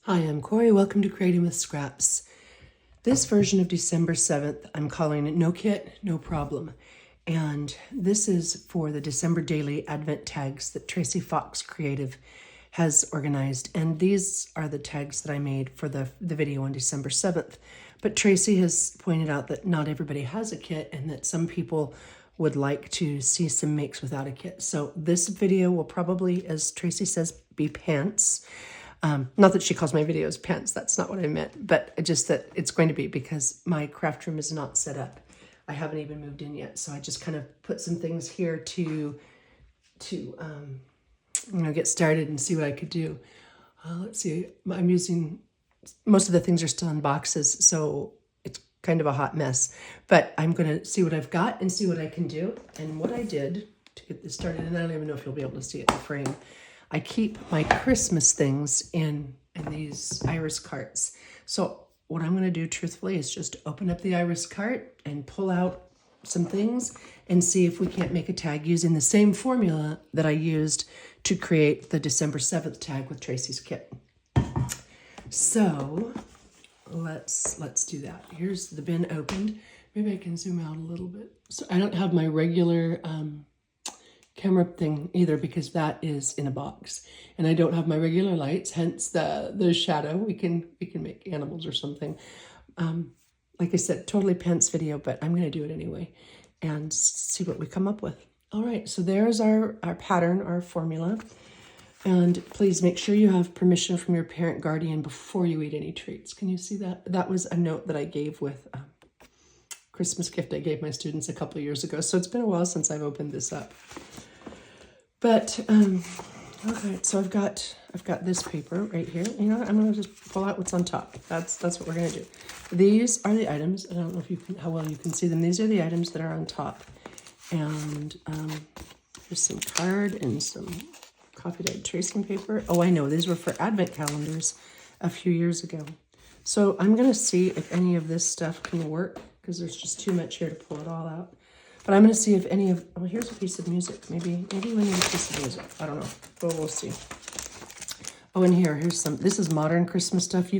Hi, I'm Corey. Welcome to Creating with Scraps. This version of December 7th, I'm calling it No Kit, No Problem. And this is for the December Daily Advent tags that Tracy Fox Creative has organized. And these are the tags that I made for the video on December 7th. But Tracy has pointed out that not everybody has a kit and that some people would like to see some makes without a kit. So this video will probably, as Tracy says, be pants. Not that she calls my videos pants, that's not what I meant, but just that it's going to be because my craft room is not set up. I haven't even moved in yet, so I just kind of put some things here to get started and see what I could do. Let's see, I'm using, most of the things are still in boxes, so it's kind of a hot mess, but I'm going to see what I've got and see what I can do. And what I did to get this started, and I don't even know if you'll be able to see it in the frame, I keep my Christmas things in these Iris carts. So what I'm going to do truthfully is just open up the Iris cart and pull out some things and see if we can't make a tag using the same formula that I used to create the December 7th tag with Tracy's kit. So let's do that. Here's the bin opened. Maybe I can zoom out a little bit. So I don't have my regular camera thing either because that is in a box, and I don't have my regular lights, hence the shadow. We can make animals or something. Like I said, totally pants video, but I'm going to do it anyway and see what we come up with. All right, so there's our pattern, our formula. And please make sure you have permission from your parent guardian before you eat any treats. Can you see that? That was a note that I gave with Christmas gift I gave my students a couple of years ago. So it's been a while since I've opened this up. But okay, so I've got this paper right here. You know what? I'm gonna just pull out what's on top. That's what we're gonna do. These are the items, and I don't know if you can, how well you can see them. These are the items that are on top. And there's some card and some coffee dyed tracing paper. Oh, I know, these were for advent calendars a few years ago. So I'm gonna see if any of this stuff can work, because there's just too much here to pull it all out. But I'm going to see if any of, oh, here's a piece of music. Maybe we need a piece of music. I don't know, but we'll see. Oh, and here's some, this is modern Christmas stuff.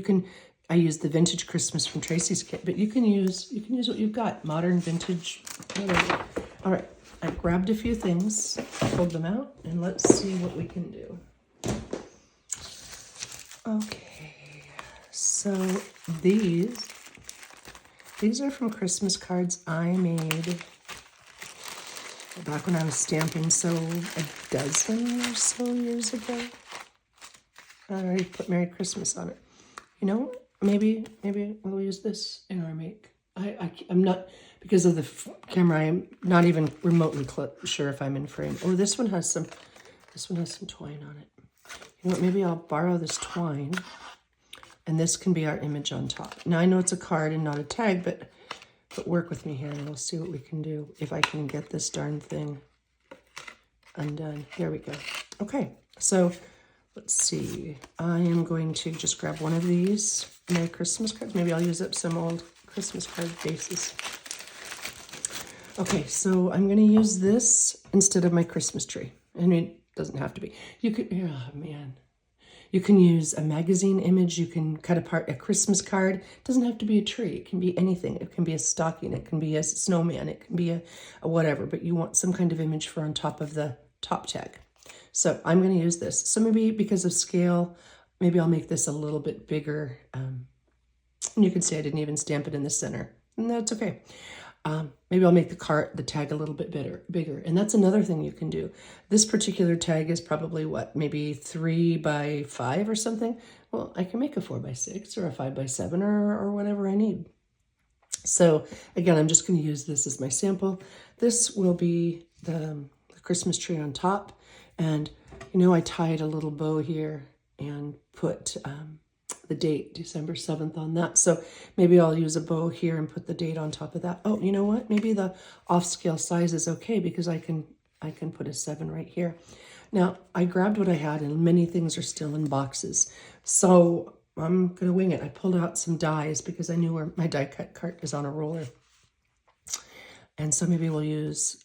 I use the vintage Christmas from Tracy's kit, but you can use what you've got. Modern, vintage, whatever. All right, I grabbed a few things, pulled them out, and let's see what we can do. Okay, so these are from Christmas cards I made back when I was stamping, so a dozen or so years ago. I already put Merry Christmas on it. You know, maybe we'll use this in our make. I'm not, because of the camera, I'm not even remotely sure if I'm in frame. Oh, this one has some twine on it. You know what, maybe I'll borrow this twine, and this can be our image on top. Now, I know it's a card and not a tag, but work with me here and we'll see what we can do if I can get this darn thing undone. There we go. Okay, so let's see. I am going to just grab one of these Merry Christmas cards. Maybe I'll use up some old Christmas card bases. Okay, so I'm going to use this instead of my Christmas tree. I mean, it doesn't have to be. You could, oh man. You can use a magazine image. You can cut apart a Christmas card. It doesn't have to be a tree. It can be anything. It can be a stocking. It can be a snowman. It can be a whatever. But you want some kind of image for on top of the top tag. So I'm going to use this. So maybe because of scale, maybe I'll make this a little bit bigger. And you can see I didn't even stamp it in the center. And that's okay. Maybe I'll make the tag a little bit bigger. And that's another thing you can do. This particular tag is probably what, maybe 3 by 5 or something. Well, I can make a 4 by 6 or a 5 by 7 or whatever I need. So again, I'm just going to use this as my sample. This will be the Christmas tree on top. And you know, I tied a little bow here and put the date, December 7th, on that. So maybe I'll use a bow here and put the date on top of that. Oh, you know what? Maybe the off-scale size is okay because I can put a 7 right here. Now, I grabbed what I had, and many things are still in boxes. So I'm going to wing it. I pulled out some dies because I knew where my die cut cart is on a roller. And so maybe we'll use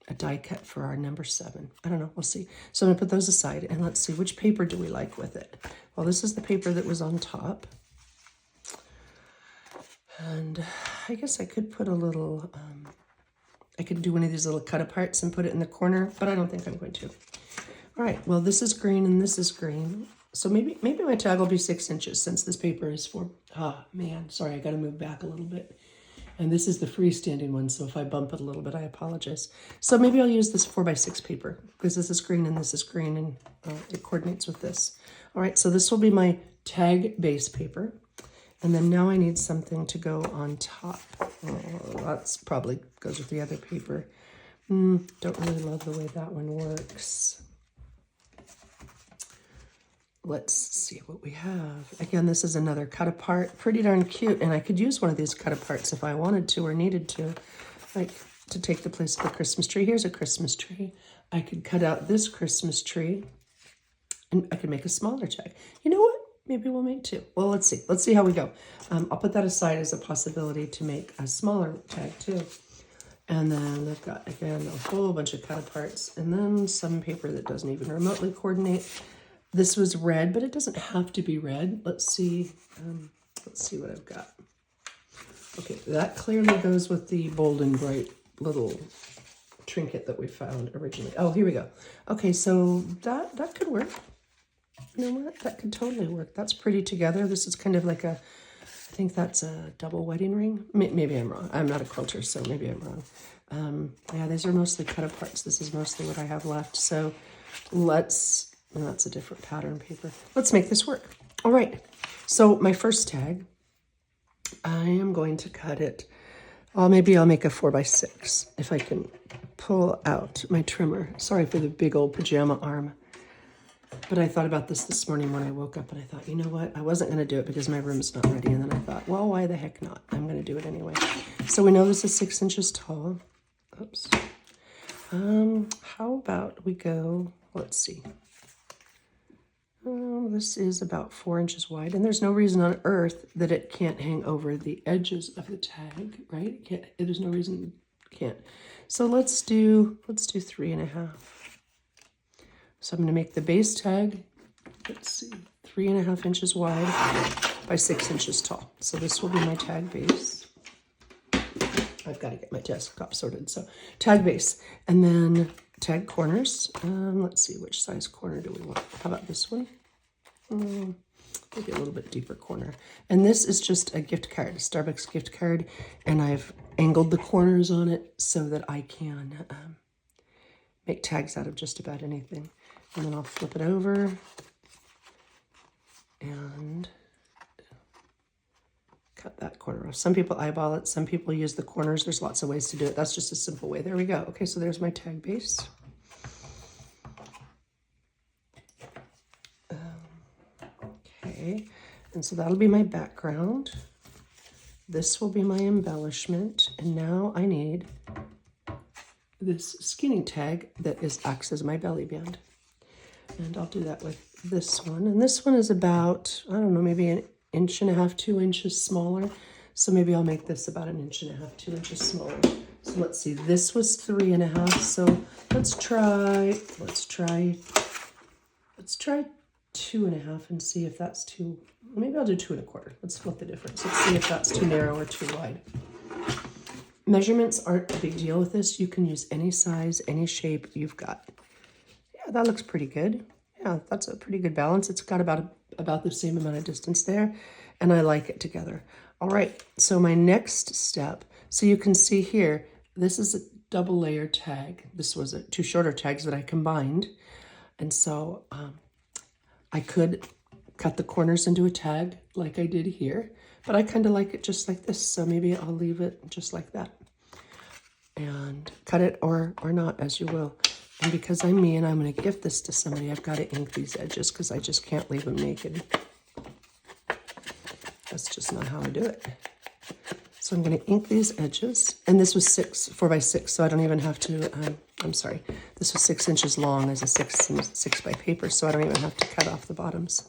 a die cut for our number 7. I don't know, we'll see. So I'm gonna put those aside and let's see, which paper do we like with it? Well, this is the paper that was on top. And I guess I could put a little, I could do one of these little cut aparts and put it in the corner, but I don't think I'm going to. All right, well, this is green and this is green. So maybe my tag will be 6 inches since this paper is 4. Ah, man, sorry, I gotta move back a little bit. And this is the freestanding one, so if I bump it a little bit, I apologize. So maybe I'll use this 4x6 paper because this is green and this is green and it coordinates with this. All right, so this will be my tag base paper. And then now I need something to go on top. Oh, that's probably goes with the other paper. Don't really love the way that one works. Let's see what we have. Again, this is another cut apart. Pretty darn cute. And I could use one of these cut aparts if I wanted to or needed to. Like to take the place of the Christmas tree. Here's a Christmas tree. I could cut out this Christmas tree. And I could make a smaller tag. You know what? Maybe we'll make 2. Well, let's see. Let's see how we go. I'll put that aside as a possibility to make a smaller tag too. And then I've got, again, a whole bunch of cut aparts. And then some paper that doesn't even remotely coordinate. This was red, but it doesn't have to be red. Let's see what I've got. Okay, that clearly goes with the bold and bright little trinket that we found originally. Oh, here we go. Okay, so that could work. You know what? That could totally work. That's pretty together. This is kind of like a, I think that's a double wedding ring. Maybe I'm wrong. I'm not a quilter, so maybe I'm wrong. Yeah, these are mostly cut aparts. This is mostly what I have left. So let's, and that's a different pattern paper. Let's make this work. All right. So my first tag, I am going to cut it. Maybe I'll make a 4x6 if I can pull out my trimmer. Sorry for the big old pajama arm. But I thought about this morning when I woke up and I thought, you know what? I wasn't going to do it because my room's not ready. And then I thought, well, why the heck not? I'm going to do it anyway. So we know this is 6 inches tall. Oops. How about we go, let's see. This is about 4 inches wide, and there's no reason on earth that it can't hang over the edges of the tag, right? There's no reason it can't. So let's do 3.5. So I'm going to make the base tag, let's see, 3.5 inches wide by 6 inches tall. So this will be my tag base. I've got to get my desktop sorted. So tag base, and then tag corners. Let's see, which size corner do we want? How about this one? Maybe a little bit deeper corner. And this is just a gift card, a Starbucks gift card, and I've angled the corners on it so that I can make tags out of just about anything. And then I'll flip it over and cut that corner off. Some people eyeball it, some people use the corners. There's lots of ways to do it. That's just a simple way. There we go. Okay, so there's my tag base. Okay, and so that'll be my background. This will be my embellishment. And now I need this skinny tag that acts as my belly band. And I'll do that with this one. And this one is about, I don't know, maybe 1.5 inches, 2 inches smaller. So maybe I'll make this about 1.5 inches, 2 inches smaller. So let's see, this was 3.5. So let's try 2.5 and see if that's too, maybe I'll do 2.25. Let's split the difference. Let's see if that's too narrow or too wide. Measurements aren't a big deal with this. You can use any size, any shape you've got. Yeah, that looks pretty good. Yeah, that's a pretty good balance. It's got about the same amount of distance there, and I like it together. All right, so my next step, so you can see here, this is a double layer tag. This was 2 shorter tags that I combined, and so I could cut the corners into a tag like I did here, but I kind of like it just like this, so maybe I'll leave it just like that. And cut it or not, as you will. And because I'm me and I'm going to gift this to somebody, I've got to ink these edges because I just can't leave them naked. That's just not how I do it. So I'm going to ink these edges. And this was 4x6, so I don't even have to, I'm sorry, this was 6 inches long as a 6 by paper, so I don't even have to cut off the bottoms.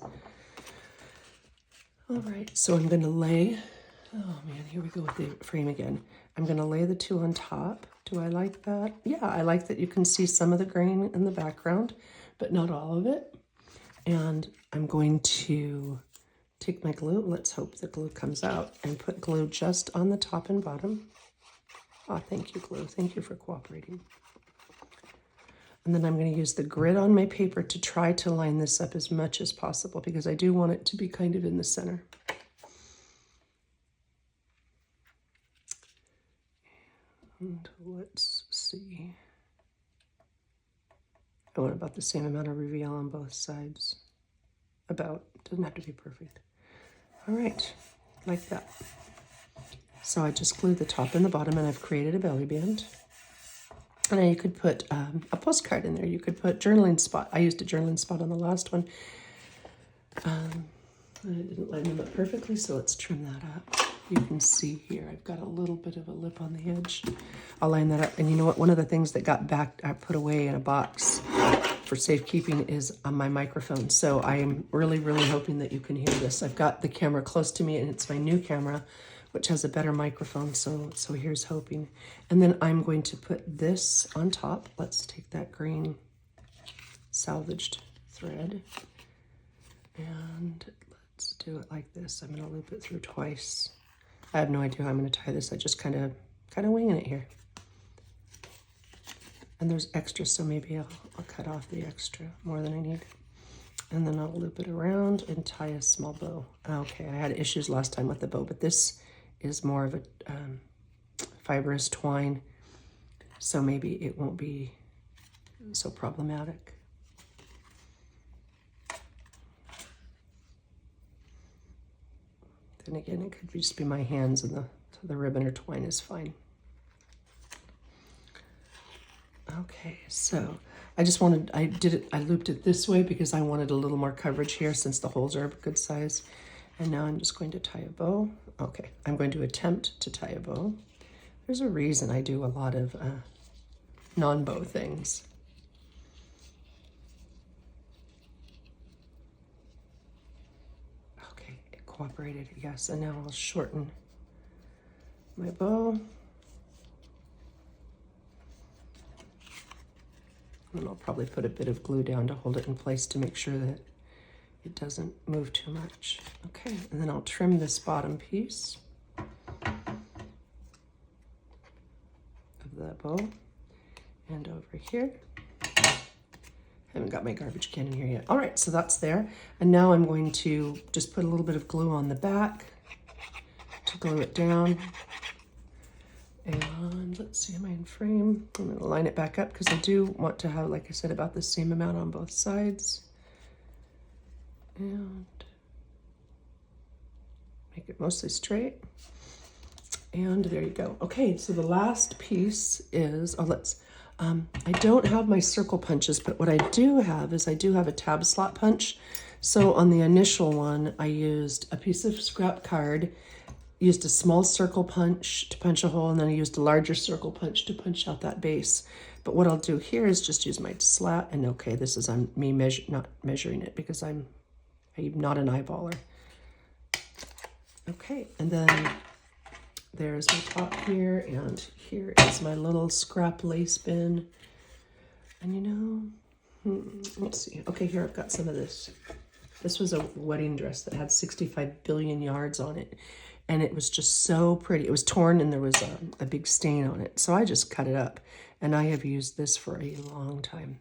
All right, so I'm going to lay, oh man, here we go with the frame again. I'm going to lay the 2 on top, Do I like that? Yeah, I like that you can see some of the grain in the background, but not all of it. And I'm going to take my glue. Let's hope the glue comes out, and put glue just on the top and bottom. Oh, thank you, glue. Thank you for cooperating. And then I'm going to use the grid on my paper to try to line this up as much as possible, because I do want it to be kind of in the center. And let's see. I want about the same amount of reveal on both sides. About. Doesn't have to be perfect. All right, like that. So I just glued the top and the bottom, and I've created a belly band. And then you could put a postcard in there. You could put journaling spot. I used a journaling spot on the last one. I didn't line them up perfectly, so let's trim that up. You can see here, I've got a little bit of a lip on the edge. I'll line that up. And you know what? One of the things that got back, I put away in a box for safekeeping is on my microphone. So I am really, really hoping that you can hear this. I've got the camera close to me, and it's my new camera, which has a better microphone. So here's hoping. And then I'm going to put this on top. Let's take that green salvaged thread, and let's do it like this. I'm going to loop it through twice. I have no idea how I'm going to tie this. I just kind of winging it here. And there's extra, so maybe I'll cut off the extra more than I need. And then I'll loop it around and tie a small bow. Okay, I had issues last time with the bow, but this is more of a fibrous twine, so maybe it won't be so problematic. Then again, it could just be my hands, and the ribbon or twine is fine. Okay, so I looped it this way because I wanted a little more coverage here since the holes are a good size. And now I'm just going to tie a bow. Okay, I'm going to attempt to tie a bow. There's a reason I do a lot of non-bow things. Okay, it cooperated, yes. And now I'll shorten my bow. And I'll probably put a bit of glue down to hold it in place to make sure that it doesn't move too much. Okay, and then I'll trim this bottom piece of the bow. And over here, haven't got my garbage can in here yet. All right, so that's there. And now I'm going to just put a little bit of glue on the back to glue it down. And let's see, am I in frame? I'm going to line it back up because I do want to have, like I said, about the same amount on both sides. And make it mostly straight. And there you go. Okay, so the last piece is, I don't have my circle punches, but what I do have is I do have a tab slot punch. So on the initial one, I used a piece of scrap card, used a small circle punch to punch a hole, and then I used a larger circle punch to punch out that base. But what I'll do here is just use my slat, and okay, this is me not measuring it because I'm not an eyeballer. Okay, and then there's my top here, and here is my little scrap lace bin. And you know, let's see. Okay, here I've got some of this. This was a wedding dress that had 65 billion yards on it. And it was just so pretty. It was torn and there was a big stain on it. So I just cut it up. And I have used this for a long time.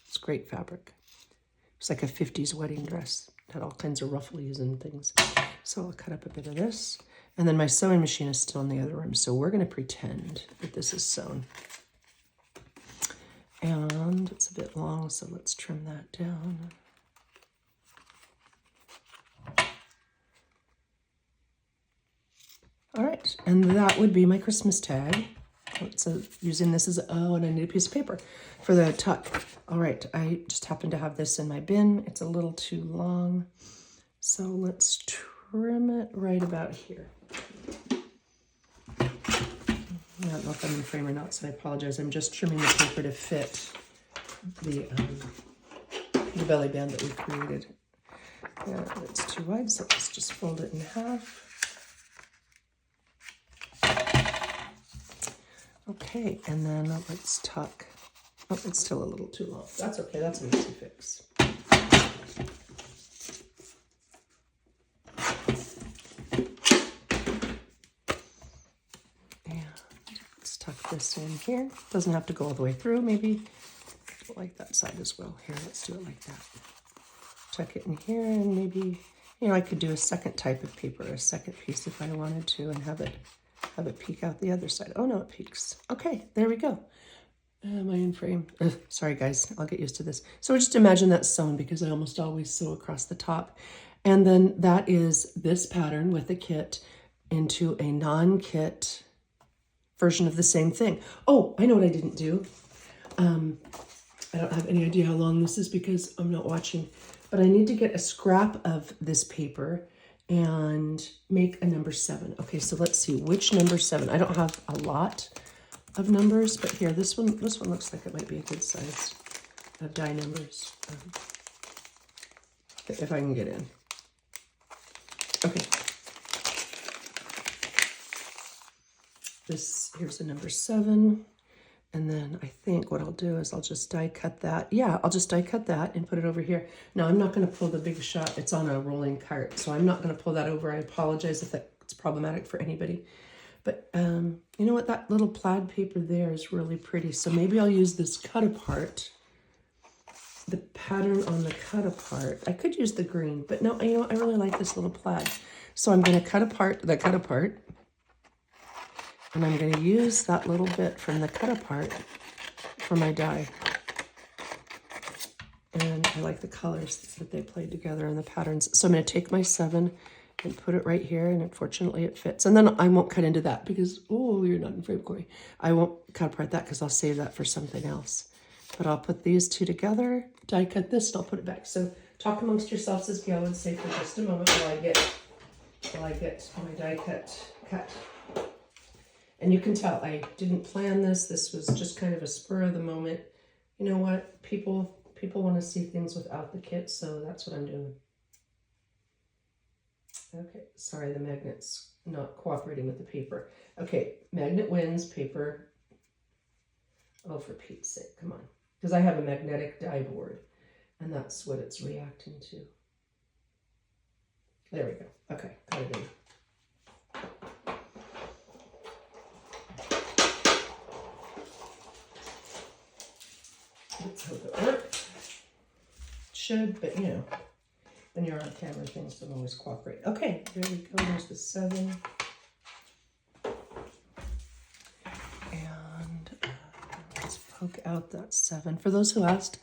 It's great fabric. It's like a 50s wedding dress. It had all kinds of ruffles and things. So I'll cut up a bit of this. And then my sewing machine is still in the other room. So we're going to pretend that this is sewn. And it's a bit long, so let's trim that down. All right, and that would be my Christmas tag. So using this as, and I need a piece of paper for the tuck. All right, I just happen to have this in my bin. It's a little too long. So let's trim it right about here. I don't know if I'm in frame or not, so I apologize. I'm just trimming the paper to fit the belly band that we created. It's too wide, so let's just fold it in half. Okay, and then let's tuck. Oh, it's still a little too long. That's okay, that's an easy fix. And let's tuck this in here. Doesn't have to go all the way through, maybe like that side as well. Here, let's do it like that. Tuck it in here, and maybe, you know, I could do a second type of paper, a second piece if I wanted to, and have it peek out the other side. Oh no, it peeks. Okay, there we go. Am I in frame? Sorry guys, I'll get used to this. So just imagine that's sewn, because I almost always sew across the top. And then that is this pattern with a kit into a non-kit version of the same thing. Oh, I know what I didn't do. I don't have any idea how long this is because I'm not watching, but I need to get a scrap of this paper and make a number 7. Okay, so let's see which number 7. I don't have a lot of numbers, but here, this one looks like it might be a good size of die numbers. If I can get in. Okay. Here's the number 7. And then I think what I'll do is I'll just die cut that. Yeah, I'll just die cut that and put it over here. Now I'm not going to pull the big shot. It's on a rolling cart, so I'm not going to pull that over. I apologize if that's problematic for anybody. But you know what? That little plaid paper there is really pretty. So maybe I'll use this cut apart. The pattern on the cut apart. I could use the green, but no, you know what? I really like this little plaid. So I'm going to cut apart the cut apart. And I'm going to use that little bit from the cut apart for my die. And I like the colors that they played together and the patterns. So I'm going to take my 7 and put it right here. And unfortunately it fits. And then I won't cut into that because, oh, you're not in frame, Corey. I won't cut apart that because I'll save that for something else. But I'll put these two together, die cut this, and I'll put it back. So talk amongst yourselves, as Gail would say, for just a moment while I get my die cut. And you can tell I didn't plan this. This was just kind of a spur of the moment. You know what? People want to see things without the kit, so that's what I'm doing. Okay, sorry, the magnet's not cooperating with the paper. Okay, magnet wins, paper. Oh, for Pete's sake, come on. Because I have a magnetic die board, and that's what it's reacting to. There we go. Okay, got it in. Let's hope it works. Should, but you know, when you're on camera, things don't always cooperate. Okay, there we go. There's the 7. And let's poke out that 7. For those who asked,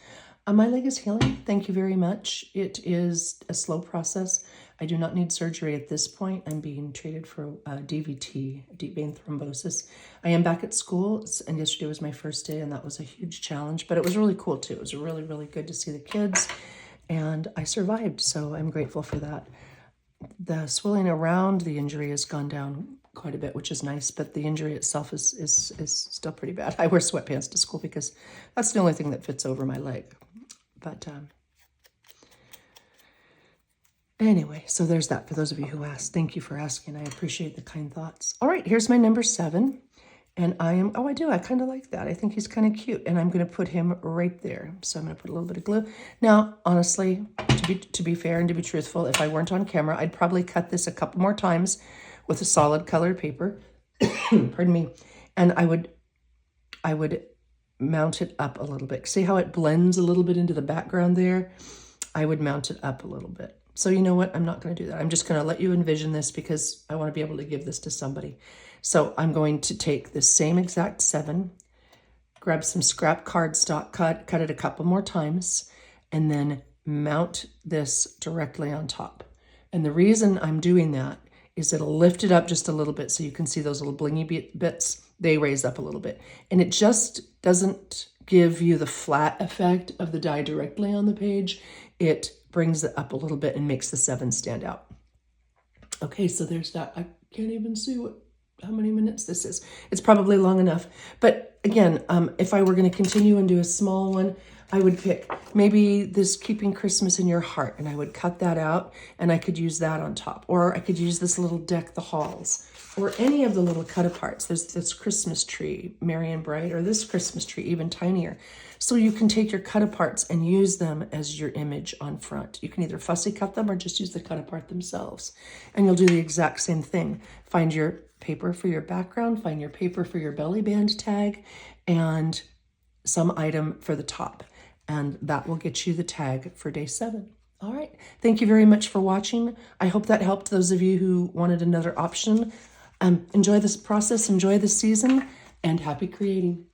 my leg is healing. Thank you very much. It is a slow process. I do not need surgery at this point. I'm being treated for DVT, deep vein thrombosis. I am back at school, and yesterday was my first day, and that was a huge challenge, but it was really cool too. It was really, really good to see the kids, and I survived, so I'm grateful for that. The swelling around the injury has gone down quite a bit, which is nice, but the injury itself is still pretty bad. I wear sweatpants to school because that's the only thing that fits over my leg. But anyway, so there's that for those of you who asked. Thank you for asking. I appreciate the kind thoughts. All right, here's my number 7. And I kind of like that. I think he's kind of cute. And I'm going to put him right there. So I'm going to put a little bit of glue. Now, honestly, to be fair and to be truthful, if I weren't on camera, I'd probably cut this a couple more times with a solid colored paper. Pardon me. And I would mount it up a little bit. See how it blends a little bit into the background there? I would mount it up a little bit. So you know what? I'm not going to do that. I'm just going to let you envision this because I want to be able to give this to somebody. So I'm going to take the same exact 7, grab some scrap cardstock, cut it a couple more times, and then mount this directly on top. And the reason I'm doing that is it'll lift it up just a little bit so you can see those little blingy bits. They raise up a little bit. And it just doesn't give you the flat effect of the die directly on the page. It brings it up a little bit and makes the 7 stand out. Okay, so there's that. I can't even see how many minutes this is. It's probably long enough. But again, if I were going to continue and do a small one, I would pick maybe this Keeping Christmas in Your Heart, and I would cut that out, and I could use that on top. Or I could use this little Deck the Halls, or any of the little cut-aparts. There's this Christmas tree, Merry and Bright, or this Christmas tree, even tinier. So you can take your cut-aparts and use them as your image on front. You can either fussy cut them or just use the cut-apart themselves. And you'll do the exact same thing. Find your paper for your background, find your paper for your belly band tag, and some item for the top. And that will get you the tag for day 7. All right. Thank you very much for watching. I hope that helped those of you who wanted another option. Enjoy this process, enjoy the season, and happy creating.